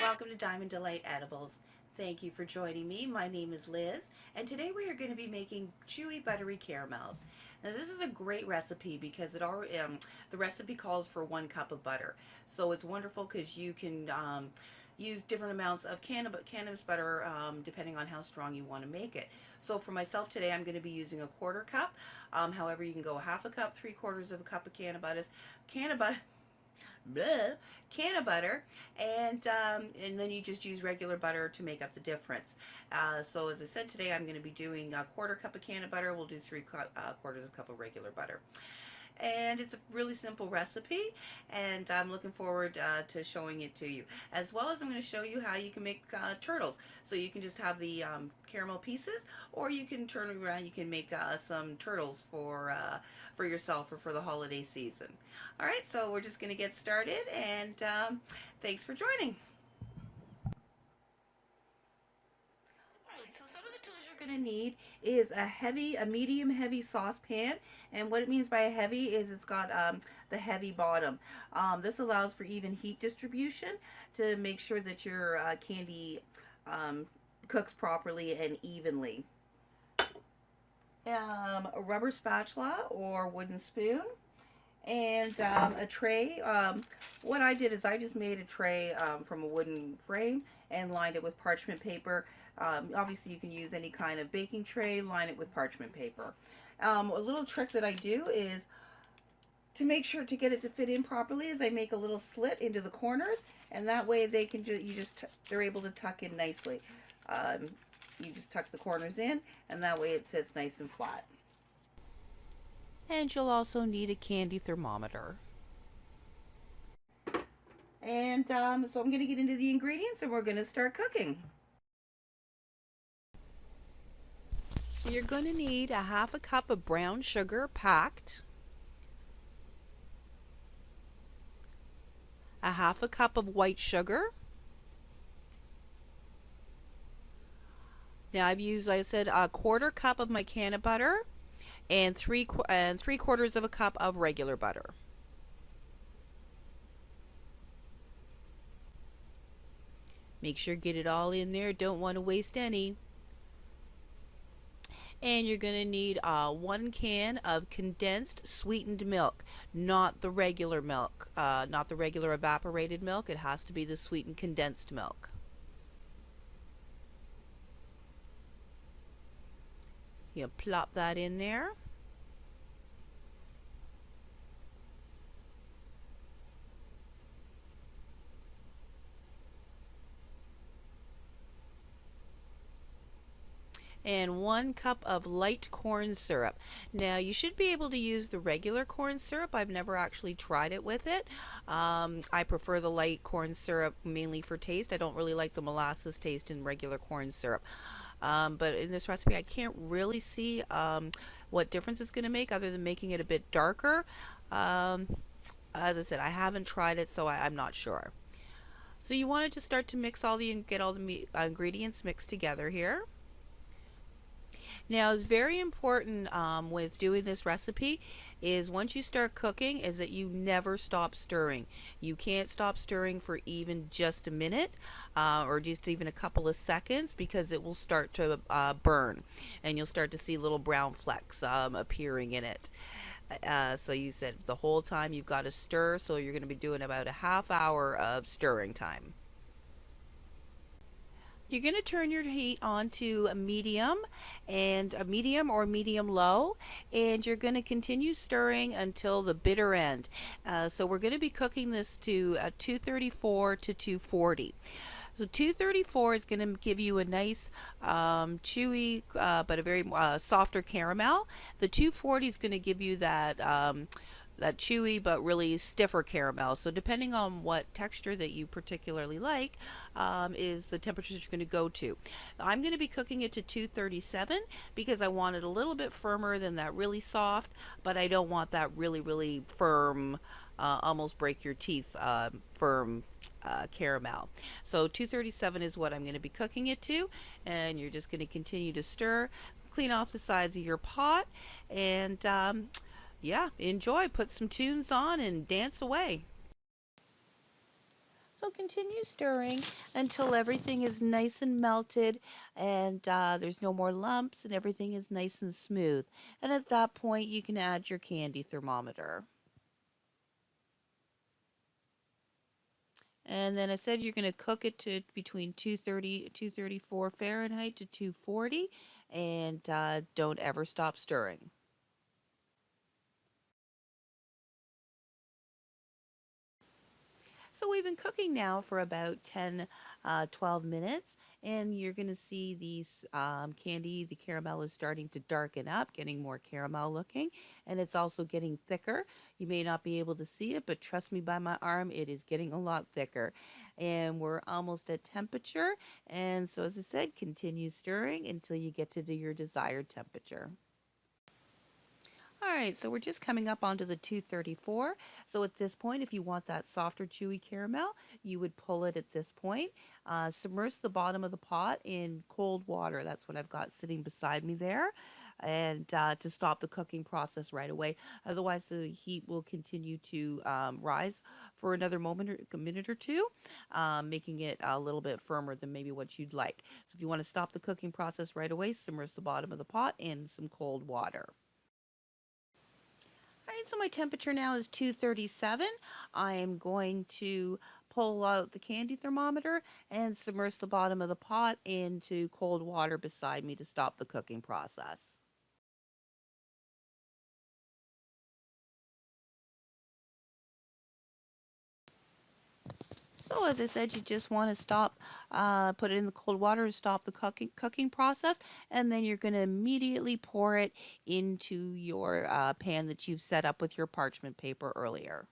Welcome to Diamond Delight Edibles. Thank you for joining me. My name is Liz, and today we are going to be making chewy buttery caramels. Now this is a great recipe because the recipe calls for 1 cup of butter. So it's wonderful because you can use different amounts of cannabis butter depending on how strong you want to make it. So for myself today, I'm going to be using a 1/4 cup. However, you can go 1/2 cup, 3/4 of a cup of bleh, Cannabutter, and then you just use regular butter to make up the difference. So as I said, today I'm going to be doing a 1/4 cup of Cannabutter. We'll do 3/4 of a cup of regular butter. And it's a really simple recipe, and I'm looking forward to showing it to you. As well as I'm going to show you how you can make turtles. So you can just have the caramel pieces, or you can turn it around, you can make some turtles for yourself or for the holiday season. Alright, so we're just going to get started, and thanks for joining. So some of the tools you're going to need is a medium heavy saucepan, and what it means by a heavy is it's got the heavy bottom. This allows for even heat distribution to make sure that your candy cooks properly and evenly. A rubber spatula or wooden spoon, and a tray. What I did is I just made a tray from a wooden frame and lined it with parchment paper. Obviously you can use any kind of baking tray, line it with parchment paper. A little trick that I do is to make sure to get it to fit in properly is I make a little slit into the corners, and that way they can they're able to tuck in nicely. You just tuck the corners in, and that way it sits nice and flat. And you'll also need a candy thermometer. And so I'm going to get into the ingredients, and we're going to start cooking. So you're going to need 1/2 cup of brown sugar packed, 1/2 cup of white sugar. Now I've used, like I said, a 1/4 cup of my Cannabutter and 3/4 of a cup of regular butter. Make sure you get it all in there. Don't want to waste any. And you're going to need 1 can of condensed sweetened milk, not the regular milk, not the regular evaporated milk. It has to be the sweetened condensed milk. You plop that in there. And 1 cup of light corn syrup. Now you should be able to use the regular corn syrup. I've never actually tried it with it. I prefer the light corn syrup mainly for taste. I don't really like the molasses taste in regular corn syrup. But in this recipe I can't really see what difference it's going to make other than making it a bit darker. As I said, I haven't tried it, so I'm not sure. So you want to just start to get all the ingredients mixed together here. Now it's very important with doing this recipe is once you start cooking is that you never stop stirring. You can't stop stirring for even just a minute or just even a couple of seconds, because it will start to burn, and you'll start to see little brown flecks appearing in it. So you said the whole time you've got to stir, so you're going to be doing about a 1/2 hour of stirring time. You're going to turn your heat on to a medium or medium low, and you're going to continue stirring until the bitter end. So we're going to be cooking this to 234 to 240. So 234 is going to give you a nice chewy but a very softer caramel. The 240 is going to give you that chewy but really stiffer caramel. So depending on what texture that you particularly like is the temperature you're going to go to. I'm going to be cooking it to 237 because I want it a little bit firmer than that really soft, but I don't want that really firm, almost break your teeth firm caramel. So 237 is what I'm going to be cooking it to, and you're just going to continue to stir, clean off the sides of your pot, and yeah, enjoy. Put some tunes on and dance away. So continue stirring until everything is nice and melted and there's no more lumps and everything is nice and smooth. And at that point, you can add your candy thermometer. And then I said you're going to cook it to between 234 Fahrenheit to 240, and don't ever stop stirring. So we've been cooking now for about 10, 12 minutes, and you're going to see these candy, the caramel is starting to darken up, getting more caramel looking, and it's also getting thicker. You may not be able to see it, but trust me by my arm, it is getting a lot thicker. And we're almost at temperature, and so as I said, continue stirring until you get to your desired temperature. All right, so we're just coming up onto the 234. So at this point, if you want that softer, chewy caramel, you would pull it at this point. Submerge the bottom of the pot in cold water. That's what I've got sitting beside me there. And to stop the cooking process right away. Otherwise, the heat will continue to rise for another a minute or two, making it a little bit firmer than maybe what you'd like. So if you want to stop the cooking process right away, submerge the bottom of the pot in some cold water. All right, so my temperature now is 237. I am going to pull out the candy thermometer and submerge the bottom of the pot into cold water beside me to stop the cooking process. So as I said, you just want to stop, put it in the cold water to stop the cooking process, and then you're going to immediately pour it into your pan that you've set up with your parchment paper earlier.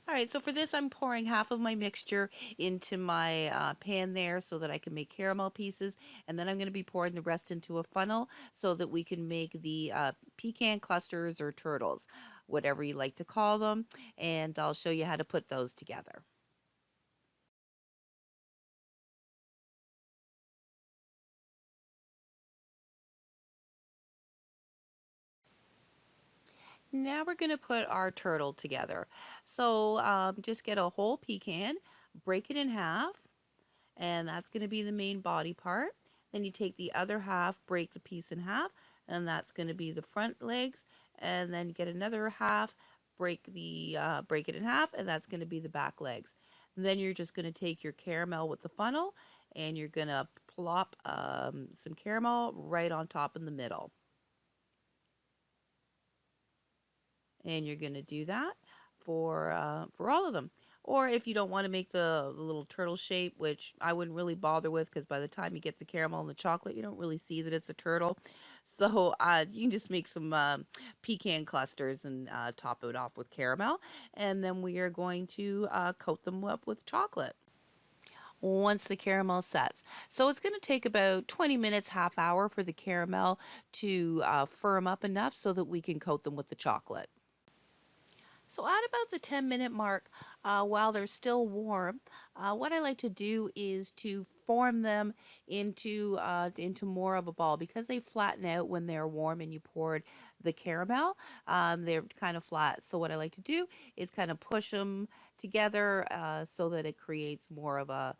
All right, so for this, I'm pouring half of my mixture into my pan there so that I can make caramel pieces. And then I'm going to be pouring the rest into a funnel so that we can make the pecan clusters or turtles, whatever you like to call them. And I'll show you how to put those together. Now we're going to put our turtle together. So just get a whole pecan, break it in half, and that's going to be the main body part. Then you take the other half, break the piece in half, and that's going to be the front legs. And then get another half, break it in half, and that's going to be the back legs. And then you're just going to take your caramel with the funnel, and you're going to plop some caramel right on top in the middle. And you're going to do that for all of them. Or if you don't want to make the little turtle shape, which I wouldn't really bother with because by the time you get the caramel and the chocolate, you don't really see that it's a turtle. So you can just make some pecan clusters and top it off with caramel. And then we are going to coat them up with chocolate once the caramel sets. So it's going to take about 20 minutes, half hour for the caramel to firm up enough so that we can coat them with the chocolate. So at about the 10-minute mark, while they're still warm, what I like to do is to form them into more of a ball because they flatten out when they're warm and you poured the caramel. They're kind of flat. So what I like to do is kind of push them together so that it creates more of a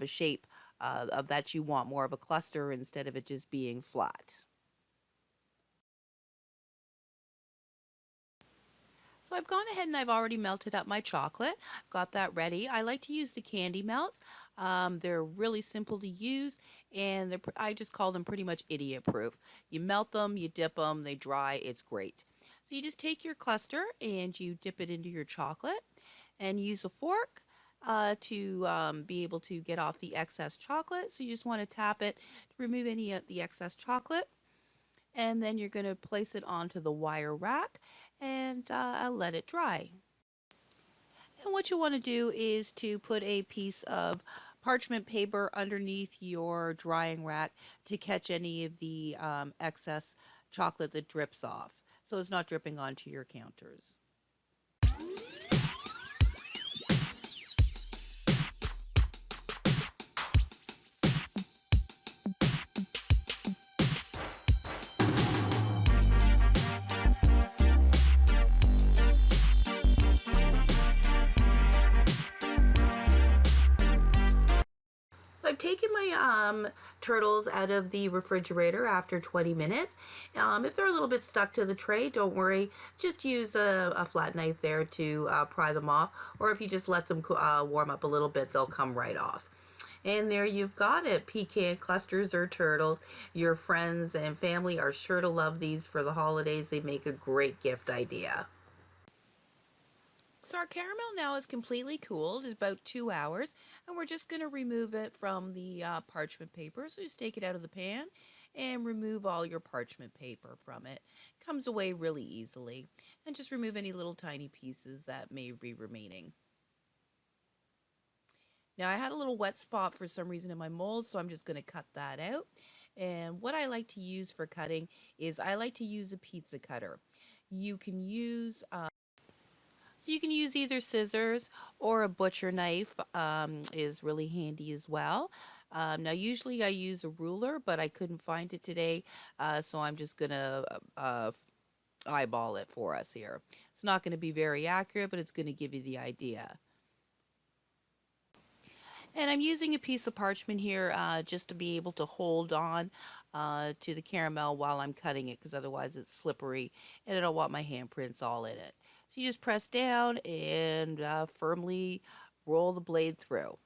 shape of that you want, more of a cluster instead of it just being flat. So I've gone ahead and I've already melted up my chocolate. Got that ready. I like to use the candy melts. They're really simple to use, and I just call them pretty much idiot proof. You melt them, you dip them, they dry. It's great. So you just take your cluster and you dip it into your chocolate, and use a fork to be able to get off the excess chocolate. So you just want to tap it to remove any of the excess chocolate. And then you're going to place it onto the wire rack and let it dry. And what you want to do is to put a piece of parchment paper underneath your drying rack to catch any of the excess chocolate that drips off, so it's not dripping onto your counters. I've taken my turtles out of the refrigerator after 20 minutes. If they're a little bit stuck to the tray, don't worry. Just use a flat knife there to pry them off. Or if you just let them warm up a little bit, they'll come right off. And there you've got it, pecan clusters or turtles. Your friends and family are sure to love these for the holidays. They make a great gift idea. So our caramel now is completely cooled. It's about 2 hours, and we're just going to remove it from the parchment paper. So just take it out of the pan and remove all your parchment paper from it. Comes away really easily. And just remove any little tiny pieces that may be remaining. Now I had a little wet spot for some reason in my mold, so I'm just going to cut that out. And what I like to use for cutting is I like to use a pizza cutter. You can use either scissors or a butcher knife is really handy as well. Now usually I use a ruler, but I couldn't find it today, so I'm just gonna eyeball it for us here. It's not going to be very accurate, but it's going to give you the idea. And I'm using a piece of parchment here just to be able to hold on to the caramel while I'm cutting it, because otherwise it's slippery and I don't want my handprints all in it. So you just press down and firmly roll the blade through.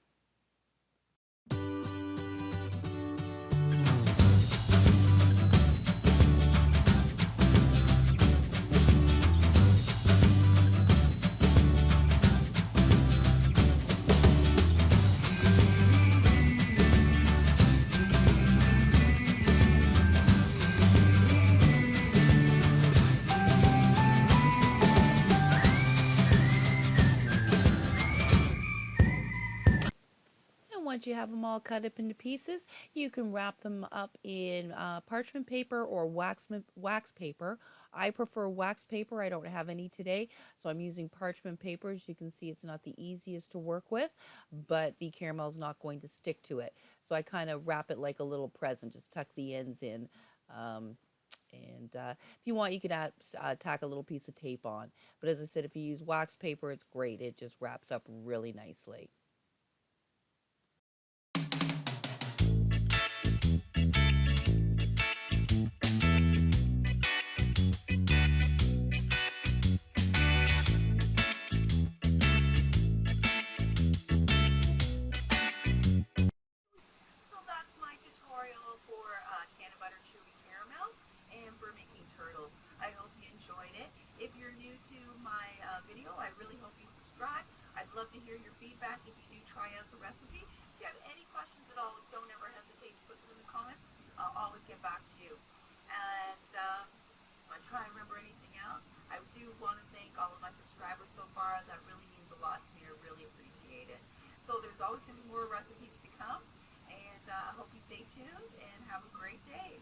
Once you have them all cut up into pieces, you can wrap them up in parchment paper or wax paper. I prefer wax paper. I don't have any today, so I'm using parchment paper. As you can see, it's not the easiest to work with, but the caramel is not going to stick to it. So I kind of wrap it like a little present, just tuck the ends in. If you want, you could tack a little piece of tape on. But as I said, if you use wax paper, it's great. It just wraps up really nicely. So that's my tutorial for Cannabutter chewy caramels and for making turtles. I hope you enjoyed it. If you're new to my video, I really hope you subscribe. I'd love to hear your feedback if you do try out the recipe. If you have any questions at all, don't ever hesitate to put them in the comments. I'll always get back to you. And I'm trying to remember anything else. I do want to thank all of my subscribers so far. That really means a lot to me. I really appreciate it. So there's always going to be more recipes to come. And I hope you stay tuned and have a great day.